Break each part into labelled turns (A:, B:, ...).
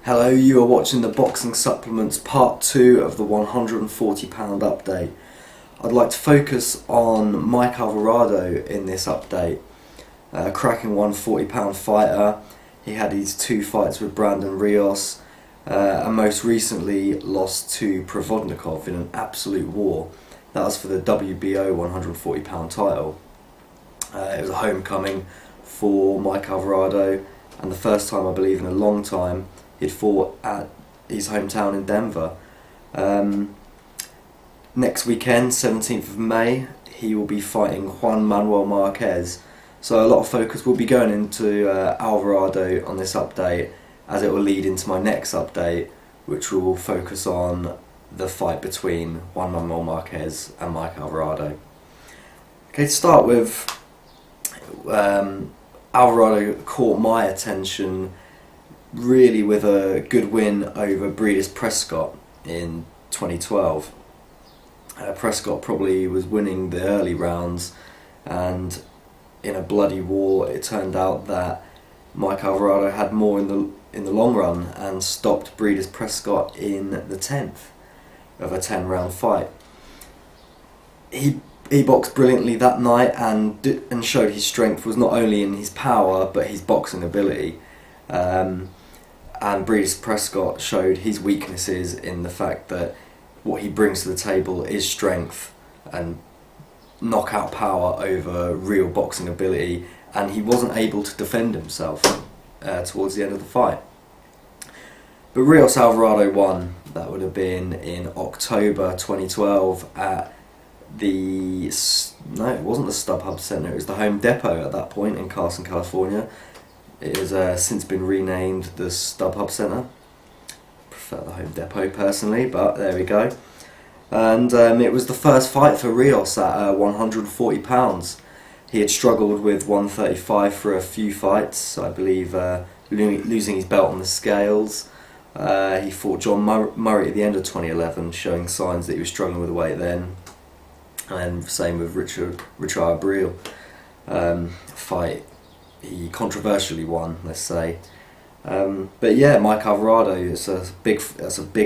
A: Hello, you are watching the Boxing Supplements Part 2 of the £140 update. I'd like to focus on Mike Alvarado in this update. A cracking £140 fighter. He had his 2 fights with Brandon Rios and most recently lost to Provodnikov in an absolute war. That was for the WBO £140 title. It was a homecoming for Mike Alvarado and the first time, I believe, in a long time he'd fought at his hometown in Denver. Next weekend, 17th of May, he will be fighting Juan Manuel Marquez. So a lot of focus will be going into Alvarado on this update, as it will lead into my next update, which will focus on the fight between Juan Manuel Marquez and Mike Alvarado. Okay, to start with, Alvarado caught my attention really with a good win over Rios Prescott in 2012. Prescott probably was winning the early rounds, and in a bloody war it turned out that Mike Alvarado had more in the long run and stopped Rios Prescott in the 10th of a 10-round fight. He boxed brilliantly that night and showed his strength was not only in his power but his boxing ability. And Rios Prescott showed his weaknesses in the fact that what he brings to the table is strength and knockout power over real boxing ability, and he wasn't able to defend himself towards the end of the fight. But Rios Alvarado won. That would have been in October 2012 at it wasn't the StubHub Center, it was the Home Depot at that point in Carson, California. It has since been renamed the StubHub Center. I prefer the Home Depot personally, but there we go. And it was the first fight for Rios at £140. He had struggled with 135 for a few fights, I believe, losing his belt on the scales. He fought John Murray at the end of 2011, showing signs that he was struggling with the weight then. And same with Richard Abril. Fight he controversially won, let's say. But yeah, Mike Alvarado, it's a big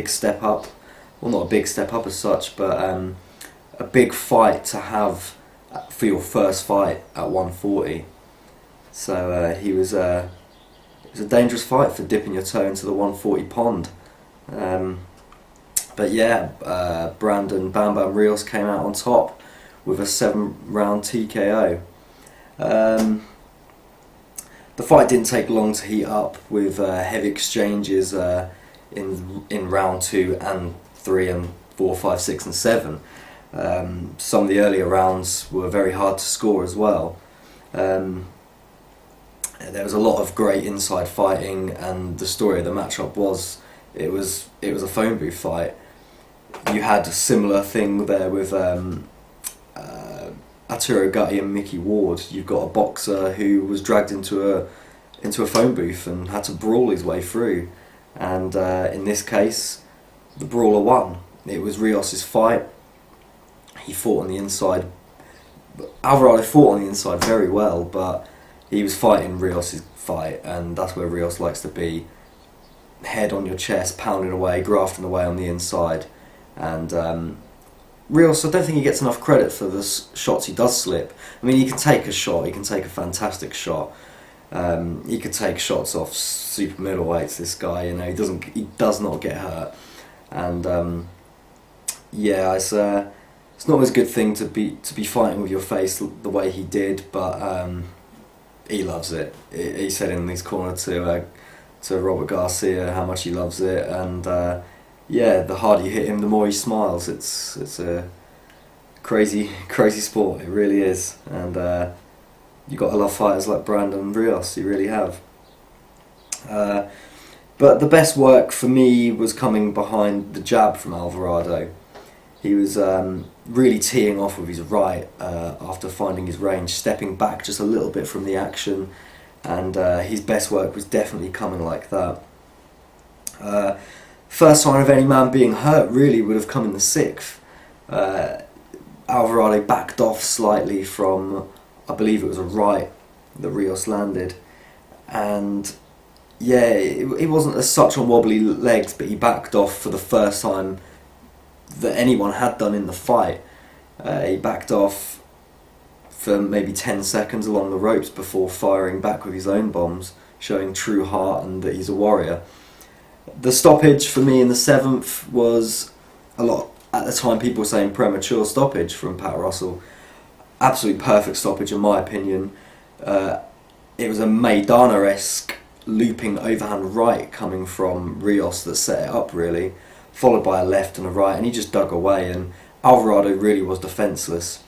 A: step up. Well, not a big step up as such, but a big fight to have for your first fight at 140. So it was a dangerous fight for dipping your toe into the 140 pond. But yeah, Brandon Bam Bam Rios came out on top with a 7-round TKO. The fight didn't take long to heat up with heavy exchanges in round 2 and 3 and 4, 5, 6 and 7. Some of the earlier rounds were very hard to score as well. There was a lot of great inside fighting, and the story of the matchup was it was a phone booth fight. You had a similar thing there with Arturo Gatti and Mickey Ward. You've got a boxer who was dragged into a phone booth and had to brawl his way through, and in this case the brawler won. It was Rios' fight. He fought on the inside. Alvarado fought on the inside very well, but he was fighting Rios' fight, and that's where Rios likes to be. Head on your chest, pounding away, grafting away on the inside. And Rios, I don't think he gets enough credit for the shots he does slip. I mean, he can take a shot, he can take a fantastic shot. He could take shots off super middleweights, this guy, you know, he does not get hurt. And yeah, it's not always a good thing to be fighting with your face the way he did, but he loves it. He said in his corner to Robert Garcia how much he loves it, and yeah, the harder you hit him, the more he smiles. It's a crazy sport, it really is, and you got to love fighters like Brandon Rios, you really have. But the best work for me was coming behind the jab from Alvarado. He was really teeing off with his right after finding his range, stepping back just a little bit from the action, and his best work was definitely coming like that. First sign of any man being hurt really would have come in the 6th. Alvarado backed off slightly from, I believe it was a right that Rios landed, and yeah, he wasn't as such on wobbly legs, but he backed off for the first time that anyone had done in the fight. He backed off for maybe 10 seconds along the ropes before firing back with his own bombs, showing true heart and that he's a warrior. The stoppage for me in the 7th was a lot. At the time, people were saying premature stoppage from Pat Russell. Absolutely perfect stoppage in my opinion. It was a Maidana-esque looping overhand right coming from Rios that set it up really, followed by a left and a right, and he just dug away, and Alvarado really was defenceless.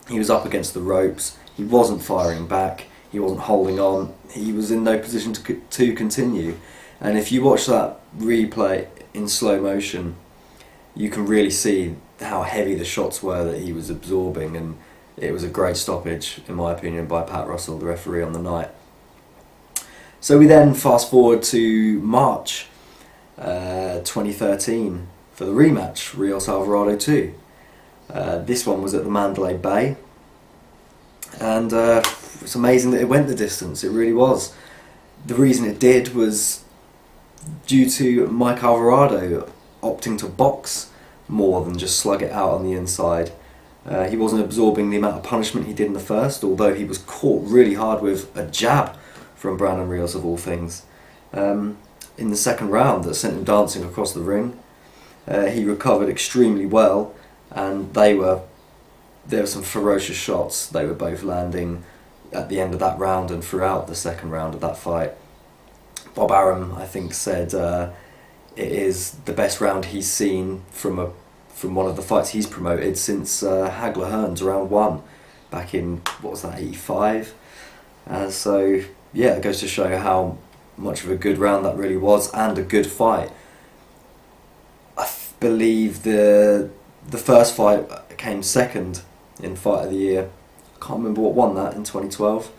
A: He was up against the ropes, he wasn't firing back, he wasn't holding on, he was in no position to continue. And if you watch that replay in slow motion, you can really see how heavy the shots were that he was absorbing, and it was a great stoppage, in my opinion, by Pat Russell, the referee on the night. So we then fast forward to March 2013 for the rematch, Rios Alvarado 2. This one was at the Mandalay Bay, and it's amazing that it went the distance, it really was. The reason it did was due to Mike Alvarado opting to box more than just slug it out on the inside. He wasn't absorbing the amount of punishment he did in the first, although he was caught really hard with a jab from Brandon Rios of all things. In the second round that sent him dancing across the ring, he recovered extremely well, and there were some ferocious shots they were both landing at the end of that round and throughout the second round of that fight. Bob Arum, I think, said it is the best round he's seen from one of the fights he's promoted since Hagler Hearns round 1 back in, what was that, 85? So yeah, it goes to show how much of a good round that really was, and a good fight. I believe the first fight came second in Fight of the Year. I can't remember what won that in 2012.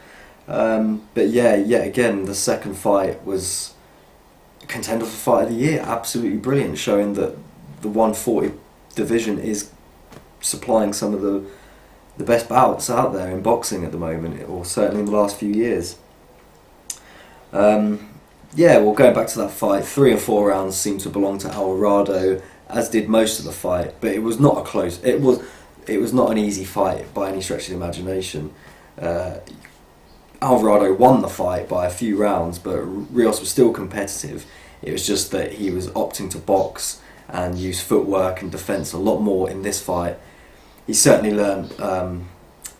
A: But yeah, yet again, the second fight was a contender for Fight of the Year. Absolutely brilliant, showing that the 140 division is supplying some of the best bouts out there in boxing at the moment, or certainly in the last few years. Yeah, well, going back to that fight, 3 and 4 rounds seemed to belong to Alvarado, as did most of the fight, but it was not a close. It was not an easy fight by any stretch of the imagination. Alvarado won the fight by a few rounds, but Rios was still competitive. It was just that he was opting to box and use footwork and defence a lot more in this fight. He certainly learned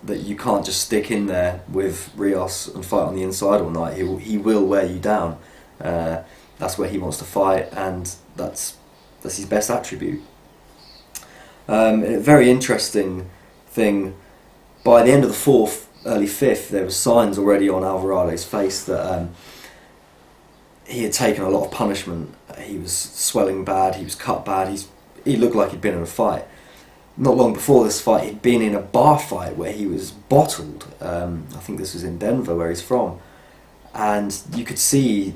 A: that you can't just stick in there with Rios and fight on the inside all night. He will wear you down. That's where he wants to fight, and that's his best attribute. A very interesting thing, by the end of the 4th, early 5th, there were signs already on Alvarado's face that he had taken a lot of punishment. He was swelling bad, he was cut bad, he looked like he'd been in a fight. Not long before this fight, he'd been in a bar fight where he was bottled. I think this was in Denver, where he's from. And you could see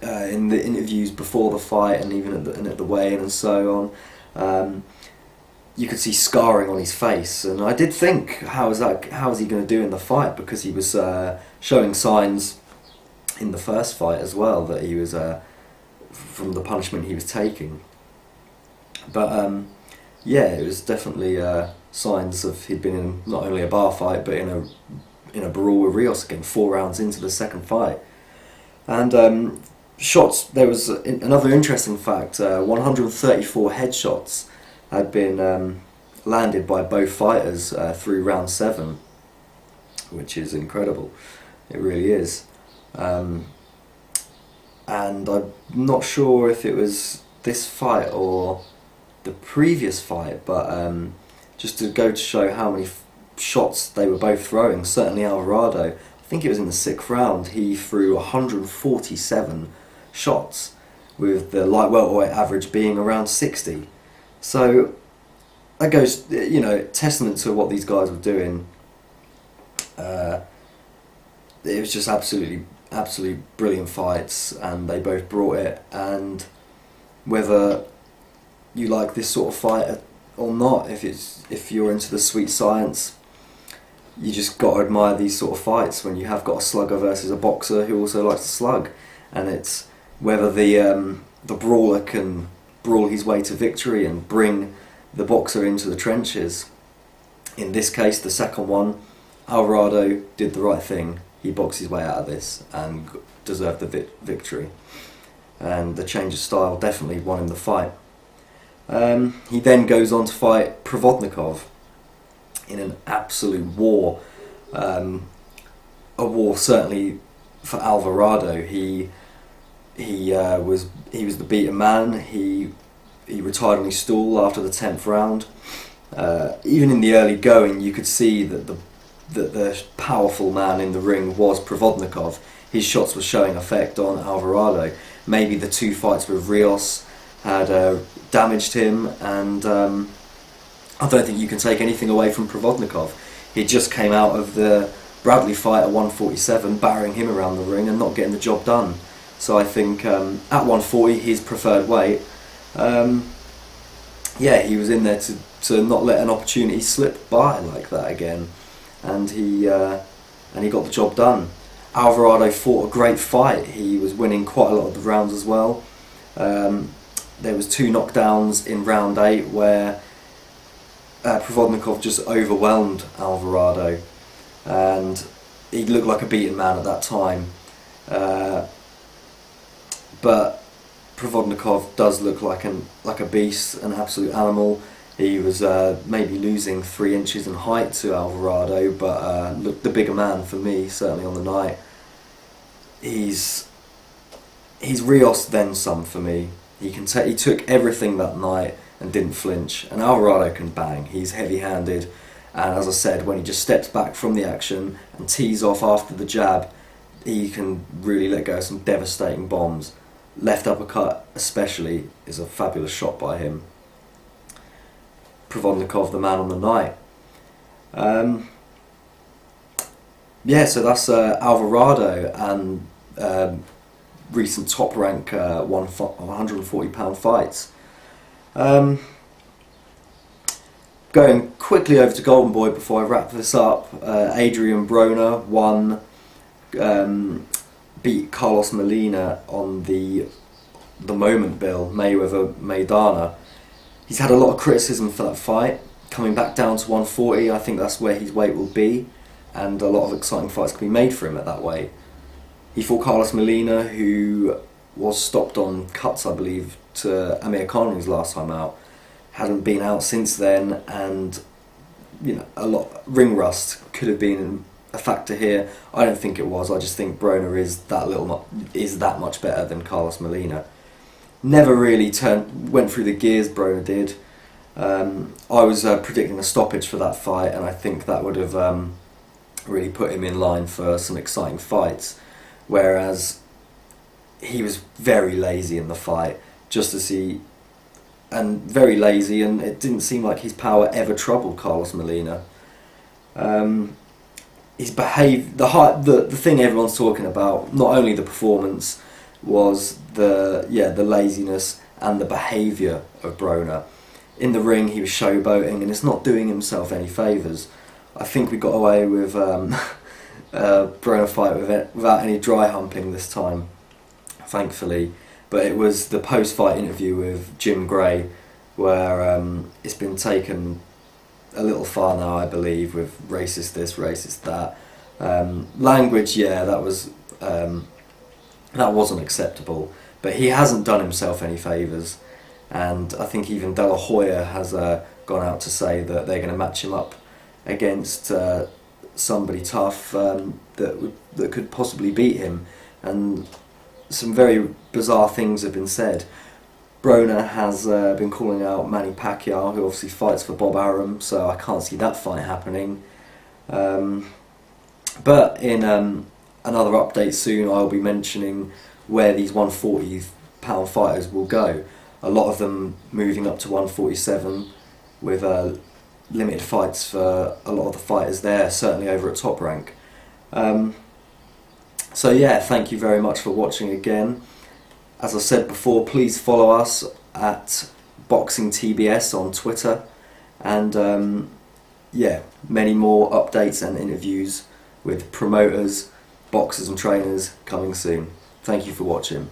A: in the interviews before the fight, and even at the weigh-in and so on, you could see scarring on his face. And I did think, how is he going to do in the fight? Because he was showing signs in the first fight as well that he was from the punishment he was taking. But yeah, it was definitely signs of he'd been in not only a bar fight, but in a brawl with Rios again, 4 rounds into the second fight. And shots, there was another interesting fact, 134 headshots had been landed by both fighters through round 7, which is incredible. It really is. And I'm not sure if it was this fight or the previous fight, but just to go to show how many shots they were both throwing, certainly Alvarado, I think it was in the 6th round, he threw 147 shots, with the light welterweight average being around 60. So that goes, testament to what these guys were doing. It was just absolutely brilliant fights, and they both brought it. And whether you like this sort of fight or not, if you're into the sweet science, you just got to admire these sort of fights when you have got a slugger versus a boxer who also likes to slug. and it's whether the brawler can brawl his way to victory and bring the boxer into the trenches. In this case, the second one, Alvarado did the right thing. He boxed his way out of this and deserved the victory. And the change of style definitely won him the fight. He then goes on to fight Provodnikov in an absolute war. A war certainly for Alvarado. He was the beaten man. He retired on his stool after the 10th round. Even in the early going, you could see that the powerful man in the ring was Provodnikov. His shots were showing effect on Alvarado. Maybe the 2 fights with Rios had damaged him, and I don't think you can take anything away from Provodnikov. He just came out of the Bradley fight at 147, battering him around the ring and not getting the job done. So I think at 140, his preferred weight, he was in there to not let an opportunity slip by like that again, and he got the job done. Alvarado fought a great fight. He was winning quite a lot of the rounds as well. There was 2 knockdowns in round 8 where Provodnikov just overwhelmed Alvarado, and he looked like a beaten man at that time. But Provodnikov does look like a beast, an absolute animal. He was maybe losing 3 inches in height to Alvarado, but looked the bigger man for me, certainly on the night. He's Rios then some for me. He took everything that night and didn't flinch. And Alvarado can bang. He's heavy-handed, and as I said, when he just steps back from the action and tees off after the jab, he can really let go of some devastating bombs. Left uppercut especially is a fabulous shot by him. Provodnikov, the man on the night. So that's Alvarado and recent top rank 140 pound fights. Going quickly over to Golden Boy before I wrap this up. Adrian Broner beat Carlos Molina on the moment bill, Mayweather-Maidana. He's had a lot of criticism for that fight. Coming back down to 140, I think that's where his weight will be, and a lot of exciting fights can be made for him at that weight. He fought Carlos Molina, who was stopped on cuts, I believe, to Amir Khan his last time out. Hadn't been out since then, and a lot ring rust could have been a factor here. I don't think it was. I just think Broner is that much better than Carlos Molina. Never really went through the gears, Broner did. I was predicting a stoppage for that fight, and I think that would have really put him in line for some exciting fights. Whereas he was very lazy in the fight, very lazy, and it didn't seem like his power ever troubled Carlos Molina. His the thing everyone's talking about, not only the performance, was the laziness and the behaviour of Broner. In the ring, he was showboating, and it's not doing himself any favours. I think we got away with Broner fight without any dry humping this time, thankfully. But it was the post-fight interview with Jim Gray where it's been taken a little far now, I believe, with racist this, racist that. Language, that wasn't acceptable, but he hasn't done himself any favours, and I think even De La Hoya has gone out to say that they're going to match him up against somebody tough that could possibly beat him, and some very bizarre things have been said. Broner has been calling out Manny Pacquiao, who obviously fights for Bob Arum, so I can't see that fight happening. But in another update soon, I'll be mentioning where these 140 pound fighters will go. A lot of them moving up to 147 with limited fights for a lot of the fighters there, certainly over at Top Rank. So yeah, thank you very much for watching again. As I said before, please follow us at Boxing TBS on Twitter, and many more updates and interviews with promoters, boxers and trainers coming soon. Thank you for watching.